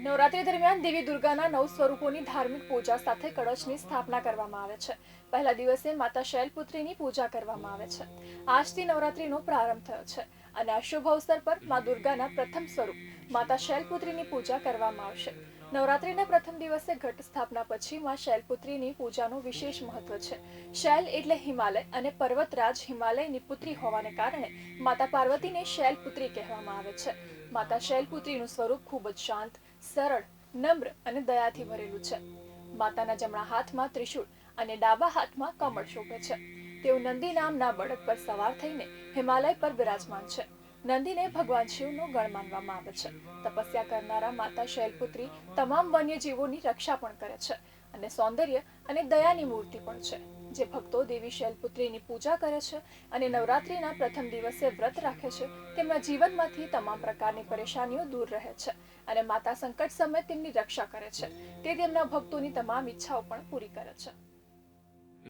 નવરાત્રી દરમિયાન દેવી દુર્ગાના 9 સ્વરૂપોની ધાર્મિક પૂજા સાથે કળશની સ્થાપના કરવામાં આવે છે. પહેલા દિવસે માતા શૈલપુત્રીની પૂજા કરવામાં આવે છે. આજથી નવરાત્રીનો પ્રારંભ થયો છે અને આ શુભ અવસર પર મા દુર્ગાના પ્રથમ સ્વરૂપ માતા શૈલપુત્રીની પૂજા કરવામાં આવશે. નવરાત્રીના પ્રથમ દિવસે ઘટ સ્થાપના પછી મા શૈલપુત્રીની પૂજાનું વિશેષ મહત્વ છે. શૈલ એટલે હિમાલય અને પર્વતરાજ હિમાલયની પુત્રી હોવાને કારણે માતા પાર્વતીને શૈલપુત્રી કહેવામાં આવે છે. માતા શૈલપુત્રીનું સ્વરૂપ ખૂબ જ શાંત, સરળ, નમ્ર અને દયાથી ભરેલું છે. માતાના જમણા હાથમાં ત્રિશૂળ અને ડાબા હાથમાં કમળ શોભે છે. તેઓ નંદી નામના બળદ પર સવાર થઈને હિમાલય પર બિરાજમાન છે. નંદીને ભગવાન શિવનો ગણ માનવામાં આવે છે. તપસ્યા કરનારા માતા શૈલપુત્રી તમામ વન્યજીવોની રક્ષા પણ કરે છે અને સૌંદર્ય અને દયાની મૂર્તિ પણ છે. જે ભક્તો દેવી શૈલપુત્રીની પૂજા કરે છે અને નવરાત્રીના પ્રથમ દિવસે વ્રત રાખે છે, તેમના જીવનમાંથી તમામ પ્રકારની પરેશાનીઓ દૂર રહે છે અને માતા સંકટ સમયે તેમની રક્ષા કરે છે. તે તેમના ભક્તોની તમામ ઈચ્છાઓ પણ પૂરી કરે છે.